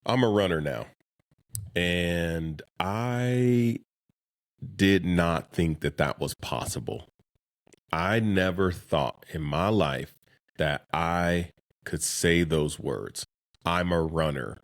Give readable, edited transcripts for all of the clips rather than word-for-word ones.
I'm a runner now, and I did not think that that was possible. I never thought in my life that I could say those words. I'm a runner.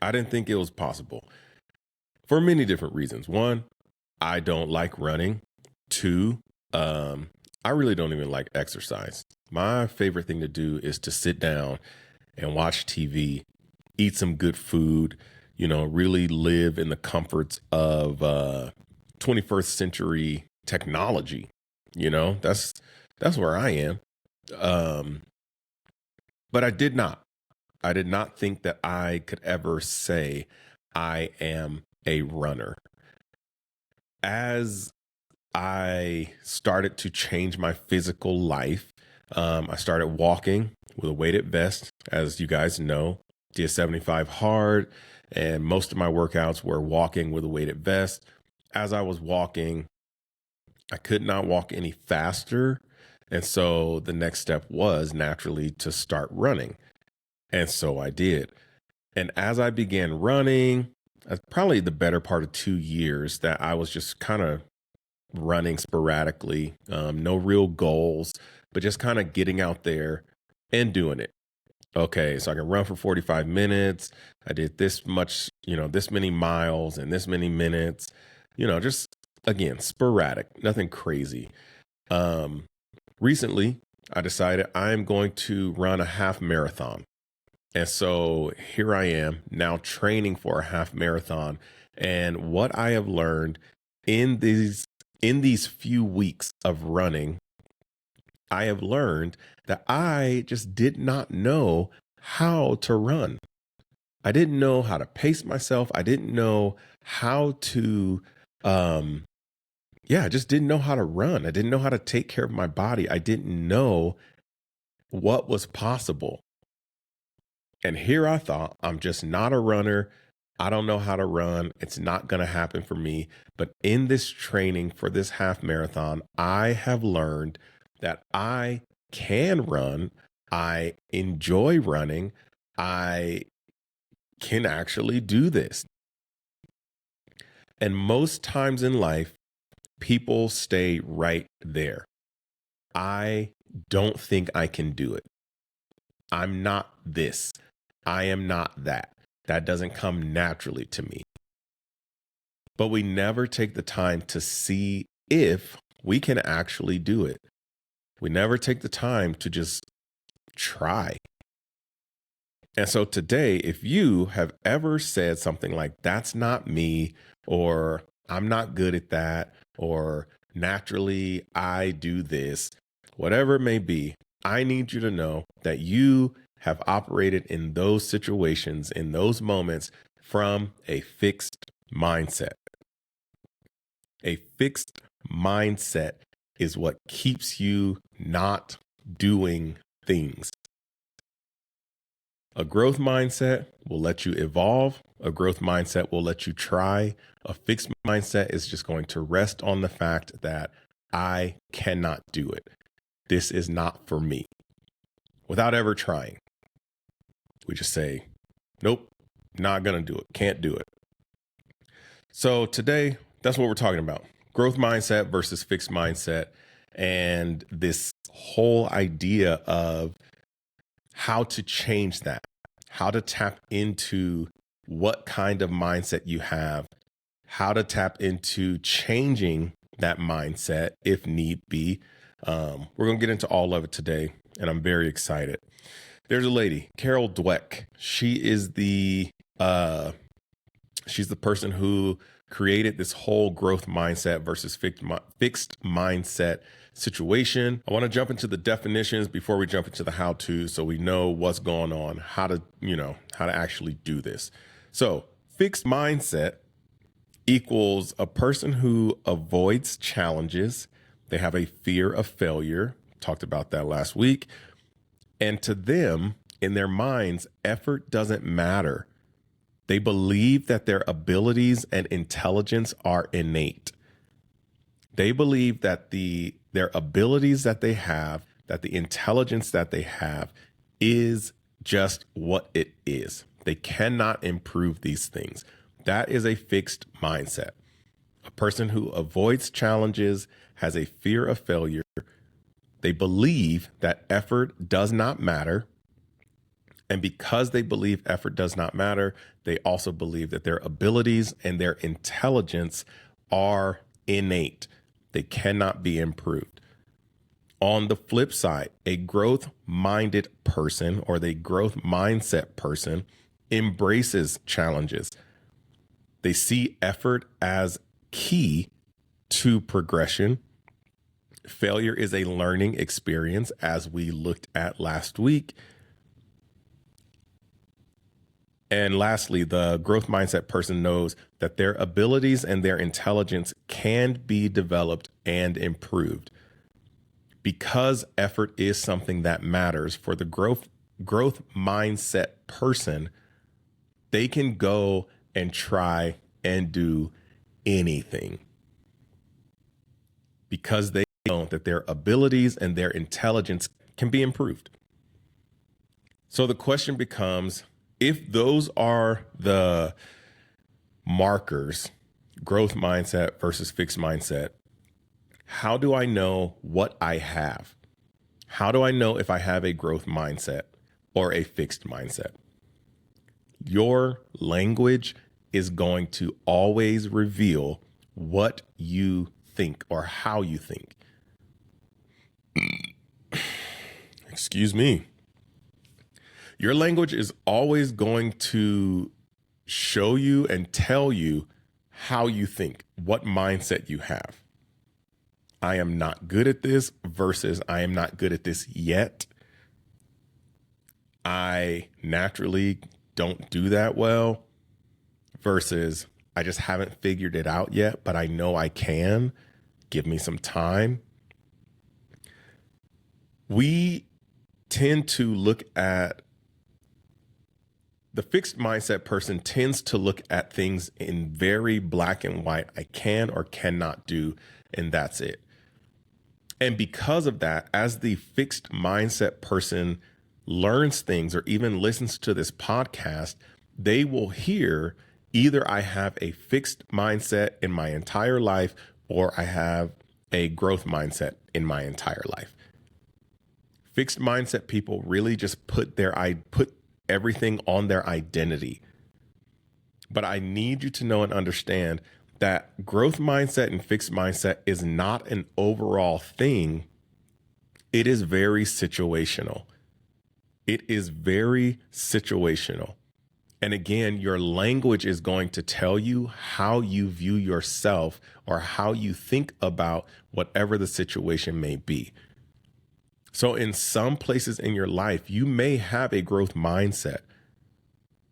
I didn't think it was possible for many different reasons. One, I don't like running. Two, I really don't even like exercise. My favorite thing to do is to sit down and watch TV, eat some good food, really live in the comforts of 21st century technology. That's where I am. Um, but I did not think that I could ever say I am a runner. As I started to change my physical life, I started walking with a weighted vest, as you guys know, did 75 hard, and most of my workouts were walking with a weighted vest. As I was walking, I could not walk any faster. And so the next step was naturally to start running. And so I did. And as I began running, probably the better part of 2 years that I was just kind of running sporadically, no real goals, but just kind of getting out there and doing it. Okay, so I can run for 45 minutes. I did this much, this many miles and this many minutes, just again, sporadic, nothing crazy. Um, Recently, I decided I'm going to run a half marathon. And so here I am now training for a half marathon. And what I have learned in these few weeks of running, I have learned that I just did not know how to run. I didn't know how to pace myself. I didn't know how to um I just didn't know how to run. I didn't know how to take care of my body. I didn't know what was possible. And here I thought, I'm just not a runner. I don't know how to run. It's not going to happen for me. But in this training for this half marathon, I have learned that I can run. I enjoy running. I can actually do this. And most times in life, people stay right there. I don't think I can do it. I'm not this. I am not that. That doesn't come naturally to me. But we never take the time to see if we can actually do it. We never take the time to just try. And so today, if you have ever said something like, that's not me, or I'm not good at that, or naturally I do this, whatever it may be, I need you to know that you have operated in those situations, in those moments from a fixed mindset. A fixed mindset is what keeps you not doing things. A growth mindset will let you evolve. A growth mindset will let you try. A fixed mindset is just going to rest on the fact that I cannot do it. This is not for me. Without ever trying. We just say, nope, not going to do it. Can't do it. So today, that's what we're talking about. Growth mindset versus fixed mindset. And this whole idea of how to change that, how to tap into what kind of mindset you have, how to tap into changing that mindset if need be. We're going to get into all of it today, and I'm very excited. There's a lady, Carol Dweck. She's the person who created this whole growth mindset versus fixed mindset situation. I want to jump into the definitions before we jump into the how-to, so we know what's going on, how to actually do this. So fixed mindset equals a person who avoids challenges. They have a fear of failure. Talked about that last week. And to them, in their minds, effort doesn't matter. They believe that their abilities and intelligence are innate. They believe that their abilities that they have, that the intelligence that they have is just what it is. They cannot improve these things. That is a fixed mindset. A person who avoids challenges has a fear of failure. They believe that effort does not matter. And because they believe effort does not matter, they also believe that their abilities and their intelligence are innate. They cannot be improved. On the flip side, a growth minded person or the growth mindset person embraces challenges. They see effort as key to progression. Failure is a learning experience, as we looked at last week. And lastly, the growth mindset person knows that their abilities and their intelligence can be developed and improved. Because effort is something that matters for the growth mindset person, they can go and try and do anything because they know that their abilities and their intelligence can be improved. So the question becomes, if those are the markers, growth mindset versus fixed mindset, how do I know what I have? How do I know if I have a growth mindset or a fixed mindset? Your language is going to always reveal what you think or how you think. Excuse me. Your language is always going to show you and tell you how you think, what mindset you have. I am not good at this versus I am not good at this yet. I naturally don't do that well versus I just haven't figured it out yet, but I know I can. Give me some time. We tend to look at the fixed mindset person tends to look at things in very black and white. I can or cannot do, and that's it. And because of that, as the fixed mindset person learns things or even listens to this podcast, they will hear either I have a fixed mindset in my entire life or I have a growth mindset in my entire life. Fixed mindset people really just put everything on their identity. But I need you to know and understand that growth mindset and fixed mindset is not an overall thing. It is very situational. It is very situational. And again, your language is going to tell you how you view yourself or how you think about whatever the situation may be. So in some places in your life, you may have a growth mindset.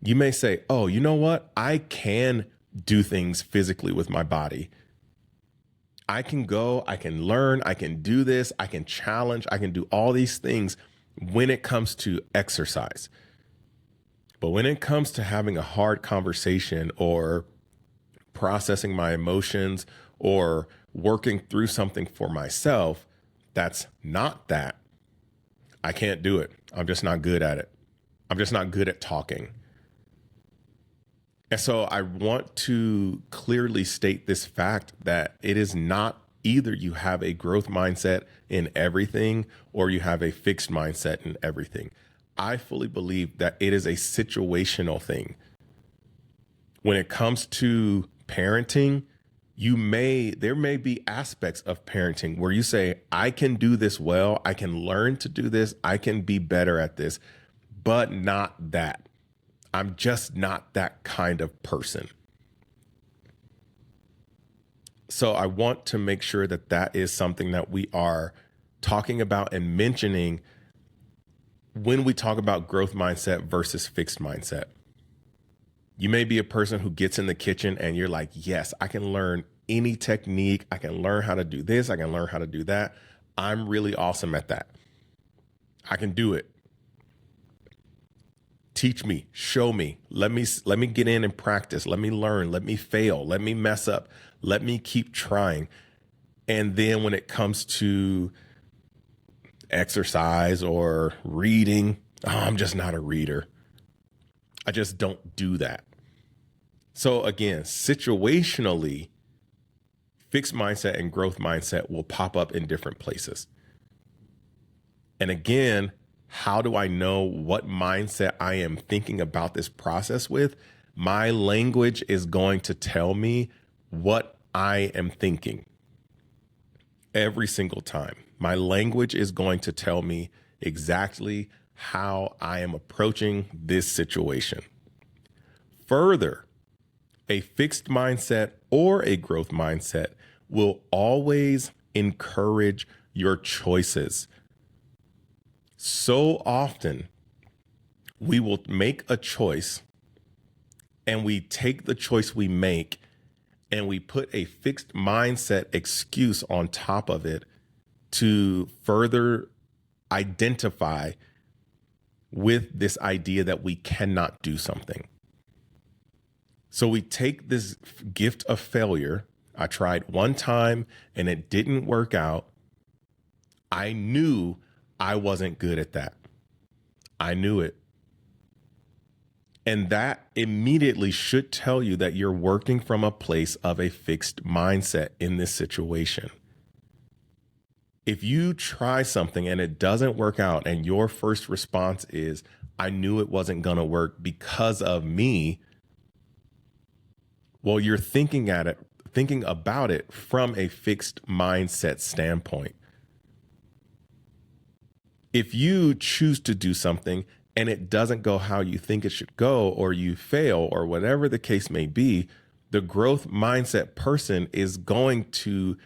You may say, oh, you know what? I can do things physically with my body. I can go, I can learn, I can do this, I can challenge, I can do all these things when it comes to exercise. But when it comes to having a hard conversation or processing my emotions or working through something for myself, that's not that. I can't do it. I'm just not good at it. I'm just not good at talking. And so I want to clearly state this fact that it is not either you have a growth mindset in everything or you have a fixed mindset in everything. I fully believe that it is a situational thing. When it comes to parenting, there may be aspects of parenting where you say, I can do this well, I can learn to do this, I can be better at this, but not that. I'm just not that kind of person. So I want to make sure that that is something that we are talking about and mentioning when we talk about growth mindset versus fixed mindset. You may be a person who gets in the kitchen and you're like, yes, I can learn any technique. I can learn how to do this. I can learn how to do that. I'm really awesome at that. I can do it. Teach me, show me, let me get in and practice. Let me learn, let me fail, let me mess up, let me keep trying. And then when it comes to exercise or reading, oh, I'm just not a reader. I just don't do that. So again, situationally, fixed mindset and growth mindset will pop up in different places. And again, how do I know what mindset I am thinking about this process with? My language is going to tell me what I am thinking every single time. My language is going to tell me exactly how I am approaching this situation. Further, a fixed mindset or a growth mindset will always encourage your choices. So often, we will make a choice and we take the choice we make and we put a fixed mindset excuse on top of it to further identify with this idea that we cannot do something. So we take this gift of failure. I tried one time and it didn't work out. I knew I wasn't good at that. I knew it. And that immediately should tell you that you're working from a place of a fixed mindset in this situation. If you try something and it doesn't work out and your first response is, I knew it wasn't going to work because of me, well, you're thinking about it from a fixed mindset standpoint. If you choose to do something and it doesn't go how you think it should go, or you fail, or whatever the case may be, the growth mindset person is going to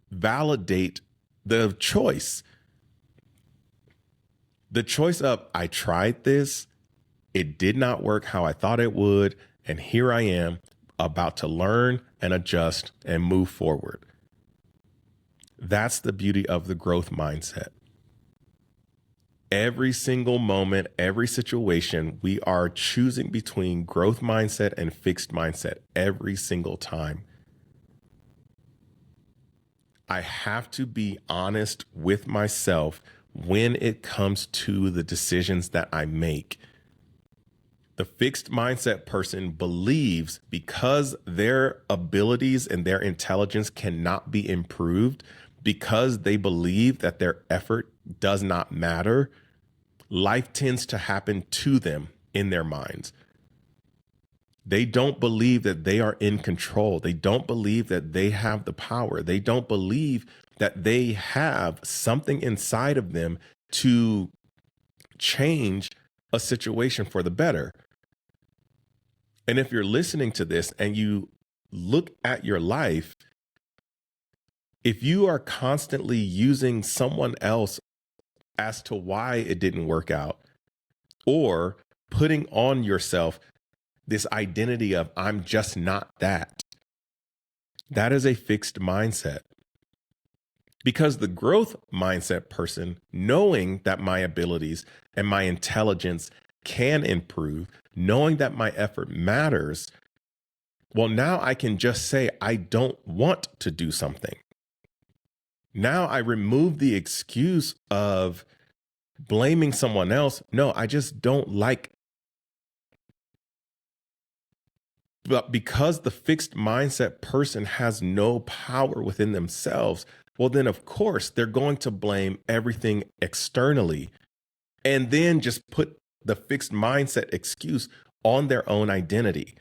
validate the choice. The choice of, I tried this, it did not work how I thought it would, and here I am about to learn and adjust and move forward. That's the beauty of the growth mindset. Every single moment, every situation, we are choosing between growth mindset and fixed mindset every single time. I have to be honest with myself when it comes to the decisions that I make. The fixed mindset person believes because their abilities and their intelligence cannot be improved, because they believe that their effort does not matter, life tends to happen to them in their minds. They don't believe that they are in control. They don't believe that they have the power. They don't believe that they have something inside of them to change a situation for the better. And if you're listening to this and you look at your life, if you are constantly using someone else as to why it didn't work out, or putting on yourself this identity of, I'm just not that, that is a fixed mindset. Because the growth mindset person, knowing that my abilities and my intelligence can improve, knowing that my effort matters, well, now I can just say, I don't want to do something. Now I remove the excuse of blaming someone else. No, I just don't like. But because the fixed mindset person has no power within themselves, well, then of course they're going to blame everything externally and then just put the fixed mindset excuse on their own identity.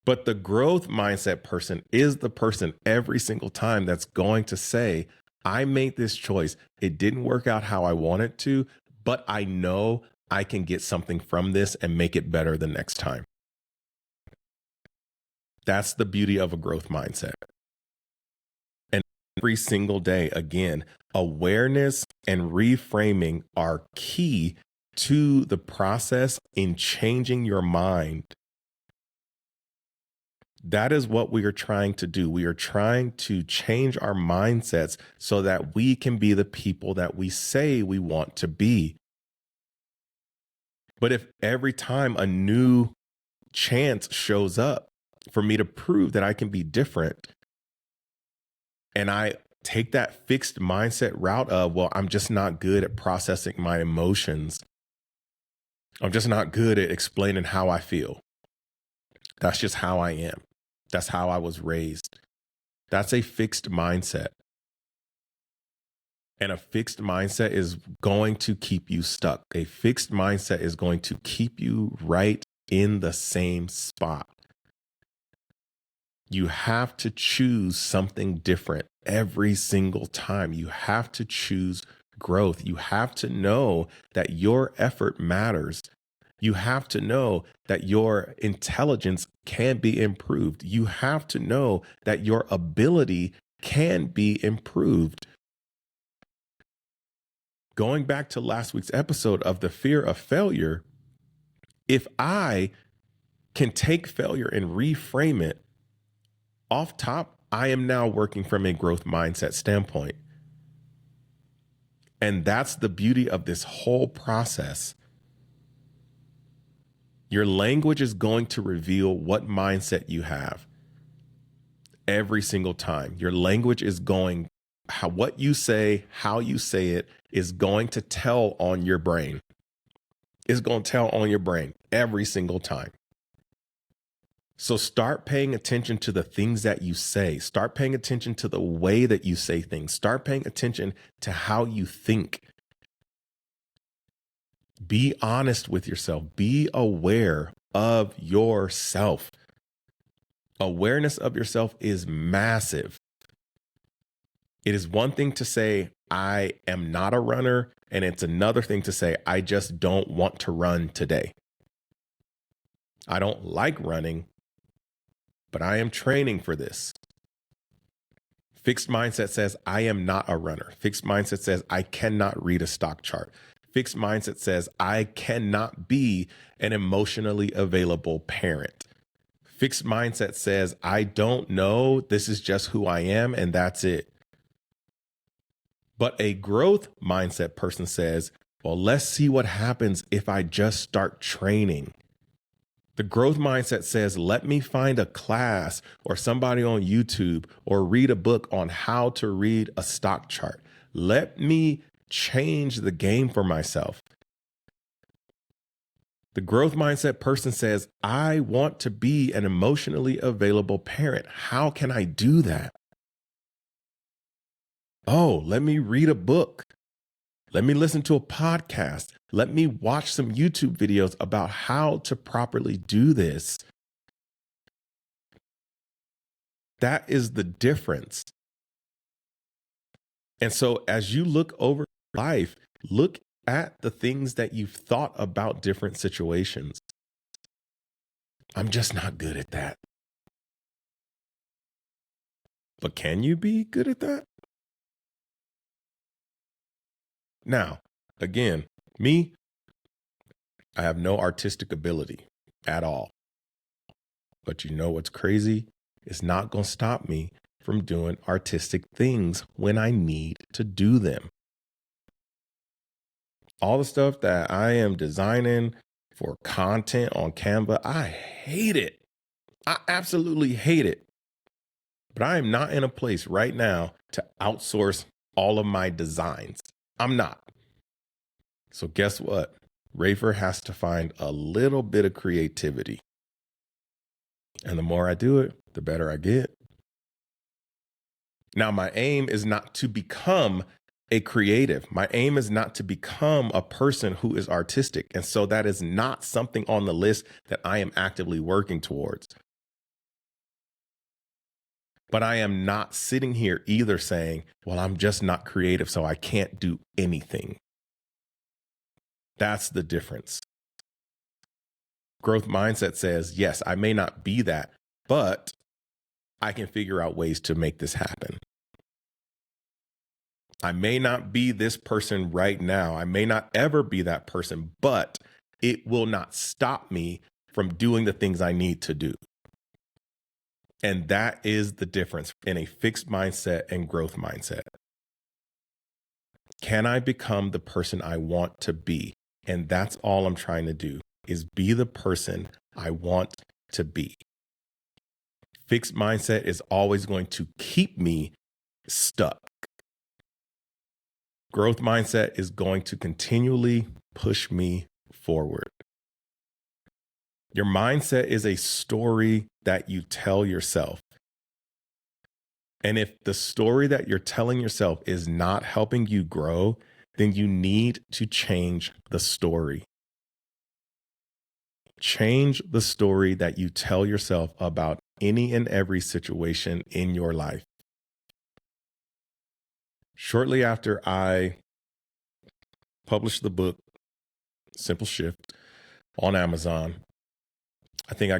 But the growth mindset person is the person every single time that's going to say, I made this choice. It didn't work out how I wanted to, but I know I can get something from this and make it better the next time. That's the beauty of a growth mindset. And every single day, again, awareness and reframing are key to the process in changing your mind. That is what we are trying to do. We are trying to change our mindsets so that we can be the people that we say we want to be. But if every time a new chance shows up for me to prove that I can be different, and I take that fixed mindset route of, well, I'm just not good at processing my emotions, I'm just not good at explaining how I feel. That's just how I am. That's how I was raised. That's a fixed mindset. And a fixed mindset is going to keep you stuck. A fixed mindset is going to keep you right in the same spot. You have to choose something different every single time. You have to choose growth. You have to know that your effort matters. You have to know that your intelligence can be improved. You have to know that your ability can be improved. Going back to last week's episode of the fear of failure, if I can take failure and reframe it off top, I am now working from a growth mindset standpoint. And that's the beauty of this whole process. Your language is going to reveal what mindset you have every single time. Your language is going, what you say, how you say it is going to tell on your brain. It's going to tell on your brain every single time. So start paying attention to the things that you say. Start paying attention to the way that you say things. Start paying attention to how you think. Be honest with yourself. Be aware of yourself. Awareness of yourself is massive. It is one thing to say, I am not a runner, and it's another thing to say, I just don't want to run today. I don't like running, but I am training for this. Fixed mindset says, I am not a runner. Fixed mindset says, I cannot read a stock chart. Fixed mindset says, I cannot be an emotionally available parent. Fixed mindset says, I don't know. This is just who I am, and that's it. But a growth mindset person says, well, let's see what happens if I just start training. The growth mindset says, let me find a class or somebody on YouTube or read a book on how to read a stock chart. Let me change the game for myself. The growth mindset person says, I want to be an emotionally available parent. How can I do that? Oh, let me read a book. Let me listen to a podcast. Let me watch some YouTube videos about how to properly do this. That is the difference. And so as you look over life, look at the things that you've thought about different situations. I'm just not good at that. But can you be good at that? Now, again, me, I have no artistic ability at all. But you know what's crazy? It's not going to stop me from doing artistic things when I need to do them. All the stuff that I am designing for content on Canva, I hate it. I absolutely hate it. But I am not in a place right now to outsource all of my designs. I'm not. So guess what? Rafer has to find a little bit of creativity. And the more I do it, the better I get. Now, my aim is not to become a creative. My aim is not to become a person who is artistic. And so that is not something on the list that I am actively working towards. But I am not sitting here either saying, well, I'm just not creative, so I can't do anything. That's the difference. Growth mindset says, yes, I may not be that, but I can figure out ways to make this happen. I may not be this person right now. I may not ever be that person, but it will not stop me from doing the things I need to do. And that is the difference in a fixed mindset and growth mindset. Can I become the person I want to be? And that's all I'm trying to do, is be the person I want to be. Fixed mindset is always going to keep me stuck. Growth mindset is going to continually push me forward. Your mindset is a story that you tell yourself. And if the story that you're telling yourself is not helping you grow, then you need to change the story. Change the story that you tell yourself about any and every situation in your life. Shortly after I published the book, Simple Shift, on Amazon, I think I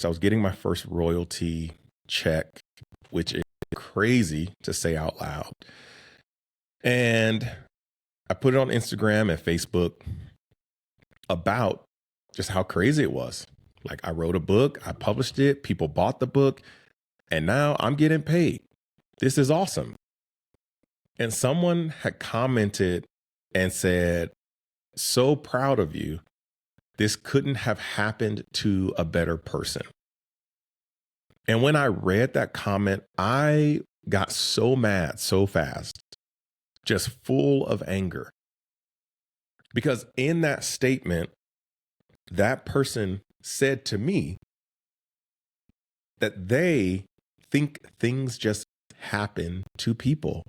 was getting my first royalty check, which is crazy to say out loud. And I put it on Instagram and Facebook about just how crazy it was. Like, I wrote a book, I published it, people bought the book, and now I'm getting paid. This is awesome. And someone had commented and said, "So proud of you. This couldn't have happened to a better person." And when I read that comment, I got so mad so fast, just full of anger. Because in that statement, that person said to me that they think things just happen to people.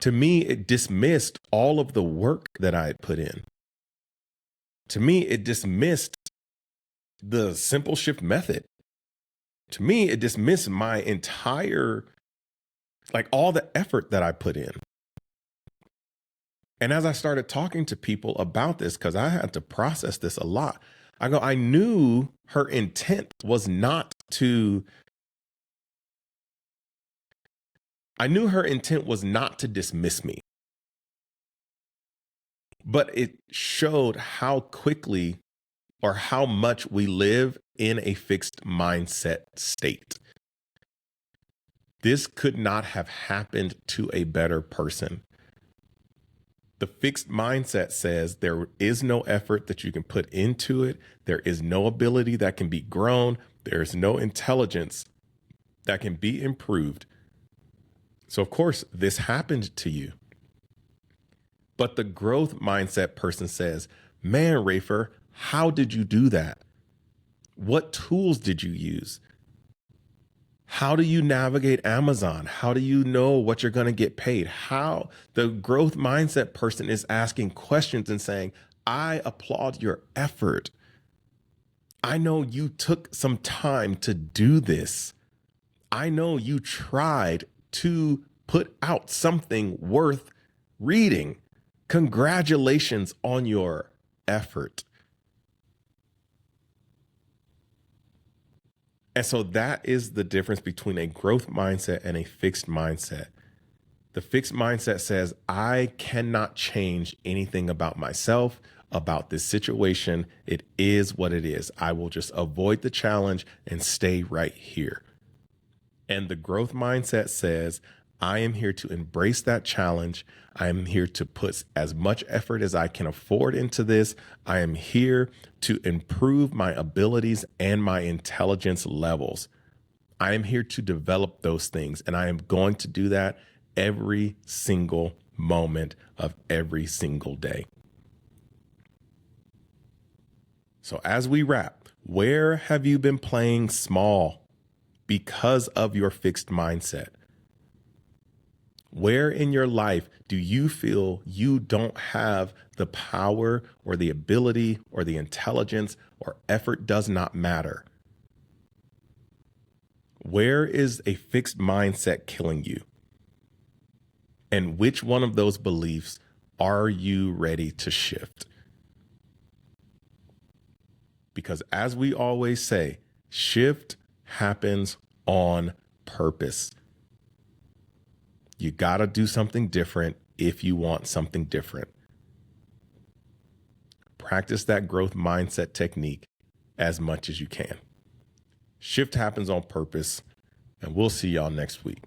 To me, it dismissed all of the work that I had put in. To me, it dismissed the simple shift method. To me, it dismissed my entire, like, all the effort that I put in. And as I started talking to people about this, because I had to process this a lot, I knew her intent was not to dismiss me. But it showed how quickly or how much we live in a fixed mindset state. This could not have happened to a better person. The fixed mindset says there is no effort that you can put into it. There is no ability that can be grown. There is no intelligence that can be improved. So, of course, this happened to you. But the growth mindset person says, "Man, Rafer, how did you do that? What tools did you use? How do you navigate Amazon? How do you know what you're going to get paid?" How the growth mindset person is asking questions and saying, "I applaud your effort. I know you took some time to do this. I know you tried to put out something worth reading. Congratulations on your effort." And so that is the difference between a growth mindset and a fixed mindset. The fixed mindset says, I cannot change anything about myself, about this situation. It is what it is. I will just avoid the challenge and stay right here. And the growth mindset says, I am here to embrace that challenge. I am here to put as much effort as I can afford into this. I am here to improve my abilities and my intelligence levels. I am here to develop those things, and I am going to do that every single moment of every single day. So as we wrap, where have you been playing small because of your fixed mindset? Where in your life do you feel you don't have the power or the ability or the intelligence or effort does not matter? Where is a fixed mindset killing you? And which one of those beliefs are you ready to shift? Because as we always say, shift happens on purpose. You got to do something different if you want something different. Practice that growth mindset technique as much as you can. Shift happens on purpose, and we'll see y'all next week.